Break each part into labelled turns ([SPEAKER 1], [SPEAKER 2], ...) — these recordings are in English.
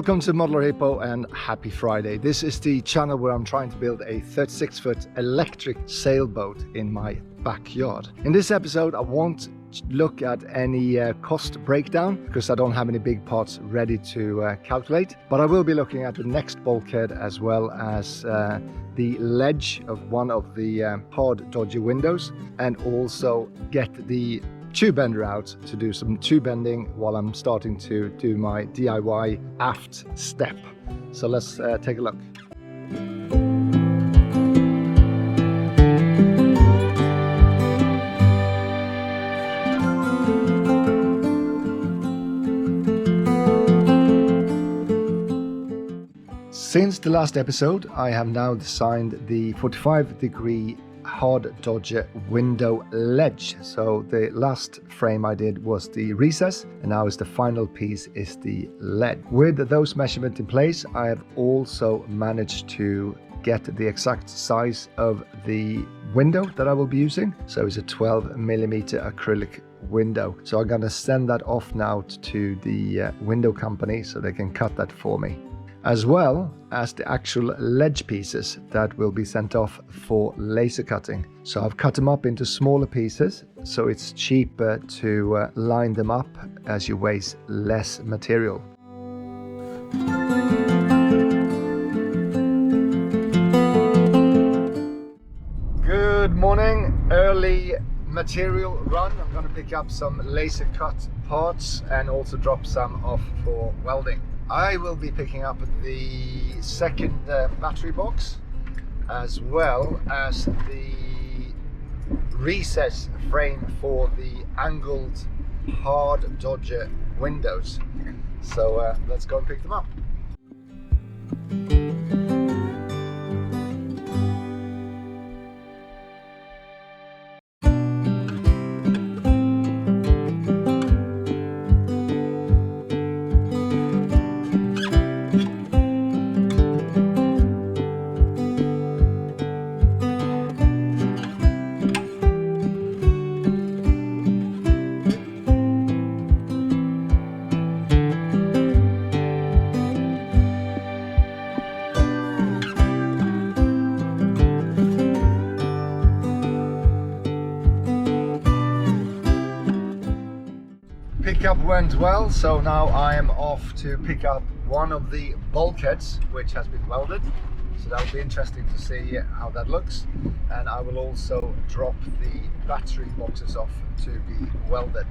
[SPEAKER 1] Welcome to Modular Hippo and happy Friday. This is the channel where I'm trying to build a 36-foot electric sailboat in my backyard. In this episode I won't look at any cost breakdown because I don't have any big parts ready to calculate, but I will be looking at the next bulkhead as well as the ledge of one of the hard dodgy windows, and also get the tube bender out to do some tube bending while I'm starting to do my DIY aft step. So let's take a look. Since the last episode, I have now designed the 45-degree hard dodger window ledge. So the last frame I did was the recess, and now is the final piece is the ledge. With those measurements in place, I have also managed to get the exact size of the window that I will be using. So it's a 12mm acrylic window. So I'm going to send that off now to the window company so they can cut that for me, as well as the actual ledge pieces that will be sent off for laser cutting. So I've cut them up into smaller pieces, so it's cheaper to line them up as you waste less material. Good morning, early material run. I'm going to pick up some laser cut parts and also drop some off for welding. I will be picking up the second battery box, as well as the recess frame for the angled hard dodger windows. So let's go and pick them up. Pickup went well, so now I am off to pick up one of the bulkheads which has been welded. So that will be interesting to see how that looks, and I will also drop the battery boxes off to be welded.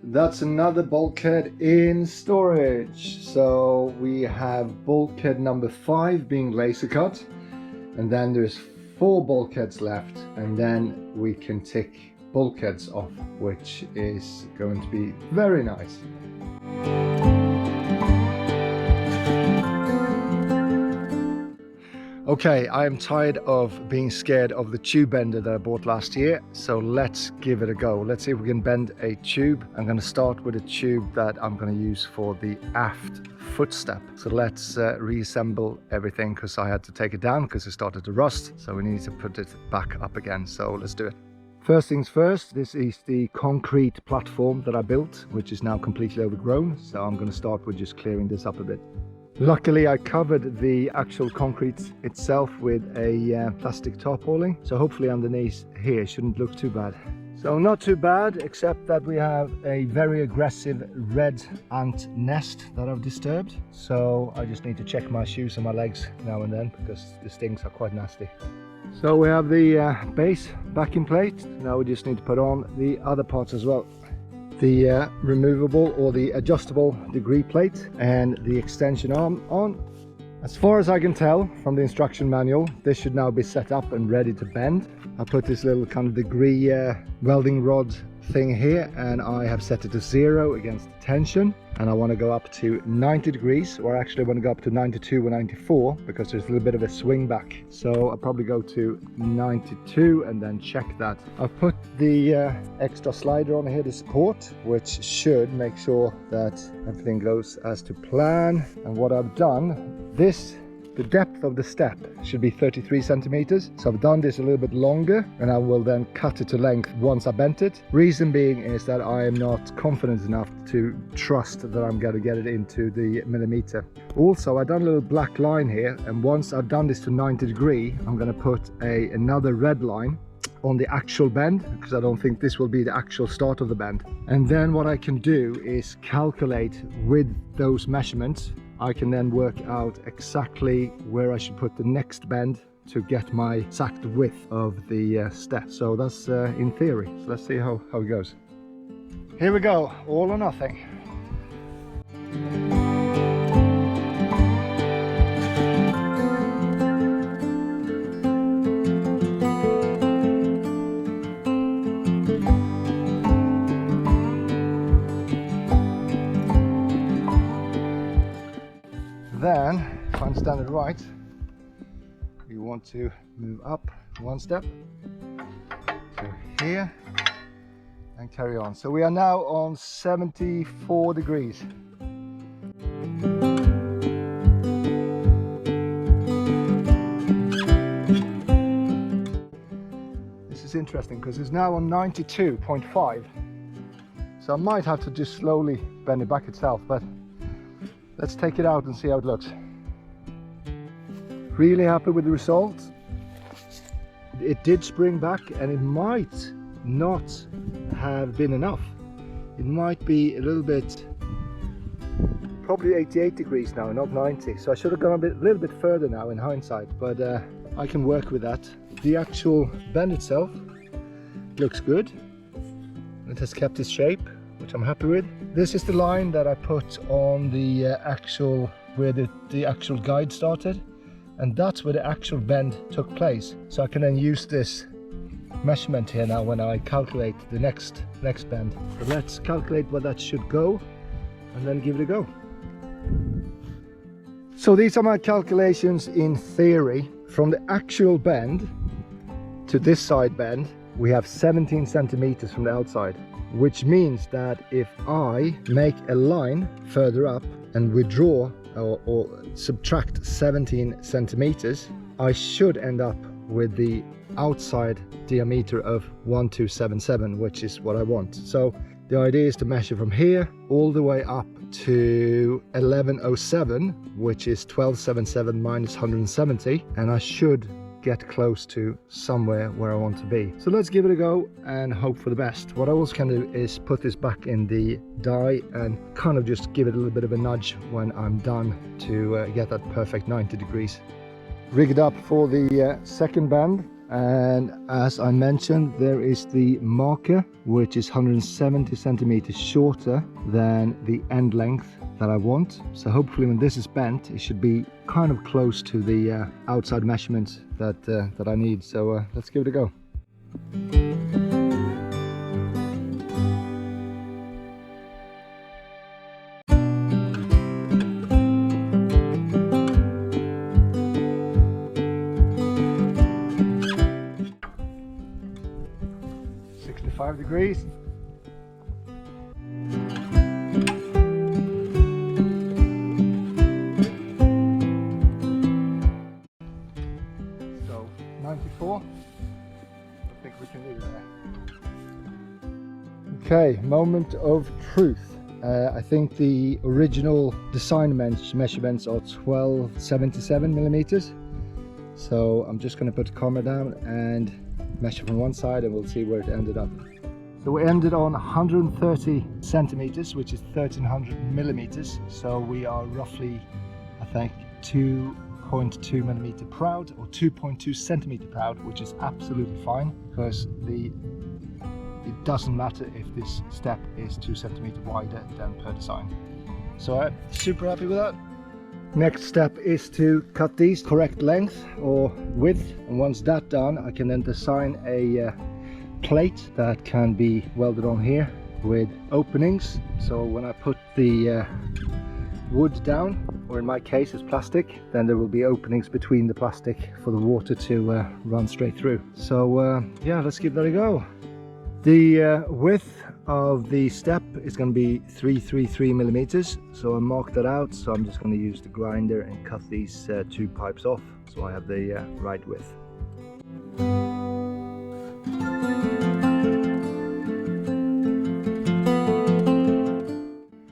[SPEAKER 1] That's another bulkhead in storage. So we have bulkhead number 5 being laser cut, and then there's 4 bulkheads left, and then we can tick bulkheads off, which is going to be very nice. Okay, I am tired of being scared of the tube bender that I bought last year, so let's give it a go. Let's see if we can bend a tube. I'm going to start with a tube that I'm going to use for the aft footstep. So let's reassemble everything, because I had to take it down because it started to rust, so we need to put it back up again. So let's do it. First things first, this is the concrete platform that I built, which is now completely overgrown. So I'm going to start with just clearing this up a bit. Luckily I covered the actual concrete itself with a plastic tarpaulin, so hopefully underneath here shouldn't look too bad. So not too bad, except that we have a very aggressive red ant nest that I've disturbed. So I just need to check my shoes and my legs now and then, because the stings are quite nasty. So we have the base backing plate. Now we just need to put on the other parts as well. The removable or the adjustable degree plate and the extension arm on, As far as I can tell from the instruction manual, this should now be set up and ready to bend. I put this little kind of degree welding rod thing here, and I have set it to 0 against tension, and I want to go up to 90 degrees, or actually I want to go up to 92 or 94 because there's a little bit of a swing back. So I'll probably go to 92 and then check that. I've put the extra slider on here to support, which should make sure that everything goes as to plan. And what I've done, the depth of the step should be 33 centimeters. So I've done this a little bit longer, and I will then cut it to length once I bent it. Reason being is that I am not confident enough to trust that I'm going to get it into the millimeter. Also, I've done a little black line here, and once I've done this to 90 degree, I'm going to put another red line on the actual bend, because I don't think this will be the actual start of the bend. And then what I can do is calculate with those measurements. I can then work out exactly where I should put the next bend to get my exact width of the step. So that's in theory. So let's see how it goes. Here we go, all or nothing. Then, if I understand it right, we want to move up one step to here and carry on. So we are now on 74 degrees. This is interesting because it's now on 92.5. So I might have to just slowly bend it back itself, but let's take it out and see how it looks. Really happy with the result. It did spring back, and it might not have been enough. It might be a little bit, probably 88 degrees now, not 90. So I should have gone a little bit further now in hindsight, but I can work with that. The actual bend itself looks good. It has kept its shape, which I'm happy with. This is the line that I put on the actual, where the actual guide started, and that's where the actual bend took place. So I can then use this measurement here now when I calculate the next bend. So let's calculate where that should go and then give it a go. So these are my calculations in theory. From the actual bend to this side bend, we have 17 centimeters from the outside, which means that if I make a line further up and withdraw or subtract 17 centimeters, I should end up with the outside diameter of 1277, which is what I want. So the idea is to measure from here all the way up to 1107, which is 1277 minus 170, and I should get close to somewhere where I want to be. So let's give it a go and hope for the best. What I also can do is put this back in the die and kind of just give it a little bit of a nudge when I'm done to get that perfect 90 degrees. Rig it up for the second bend, and as I mentioned, there is the marker, which is 170 centimeters shorter than the end length that I want. So hopefully when this is bent, it should be kind of close to the outside measurements that I need. So let's give it a go. Degrees. So 94. I think we can leave it there. Okay, moment of truth. I think the original design measurements are 1277 millimeters. So I'm just going to put the camera down and measure from one side, and we'll see where it ended up. So we ended on 130 centimeters, which is 1300 millimeters. So we are roughly, I think, 2.2 millimeter proud, or 2.2 centimeter proud, which is absolutely fine, because it doesn't matter if this step is 2 centimeters wider than per design. So I'm super happy with that. Next step is to cut these correct length or width, and once that's done I can then design a plate that can be welded on here with openings. So when I put the wood down, or in my case it's plastic, then there will be openings between the plastic for the water to run straight through. So yeah, let's give that a go. The width of the step is going to be 333 millimeters, so I marked that out. So I'm just going to use the grinder and cut these two pipes off so I have the right width.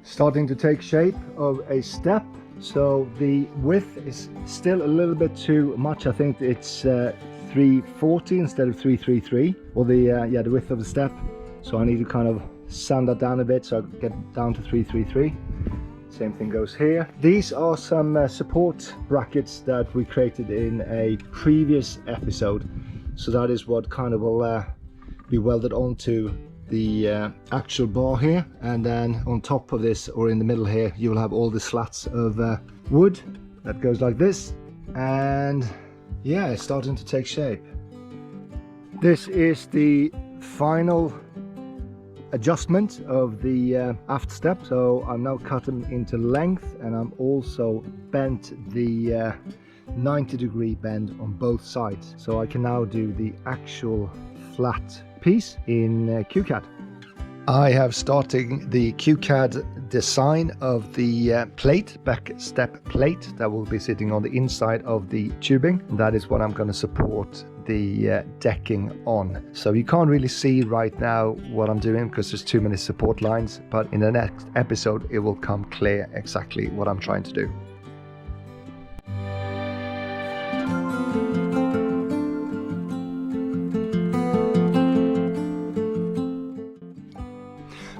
[SPEAKER 1] Starting to take shape of a step. So the width is still a little bit too much. I think it's 340 instead of 333, or the width of the step. So I need to kind of sand that down a bit so I get down to 333. Same thing goes here. These are some support brackets that we created in a previous episode. So that is what kind of will be welded onto the actual bar here, and then on top of this, or in the middle here, you will have all the slats of wood that goes like this. And yeah, it's starting to take shape. This is the final adjustment of the aft step. So I'm now cut them into length, and I'm also bent the 90-degree bend on both sides, so I can now do the actual flat piece in QCAD. I have started the QCAD design of the plate, back step plate, that will be sitting on the inside of the tubing. That is what I'm going to support the decking on. So you can't really see right now what I'm doing because there's too many support lines, but in the next episode it will come clear exactly what I'm trying to do.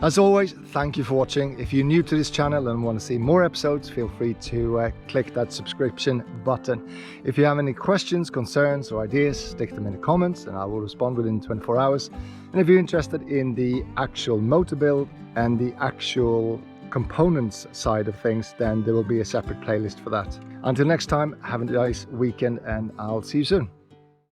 [SPEAKER 1] As always, thank you for watching. If you're new to this channel and want to see more episodes, feel free to click that subscription button. If you have any questions, concerns or ideas, stick them in the comments and I will respond within 24 hours. And if you're interested in the actual motor build and the actual components side of things, then there will be a separate playlist for that. Until next time, have a nice weekend and I'll see you soon.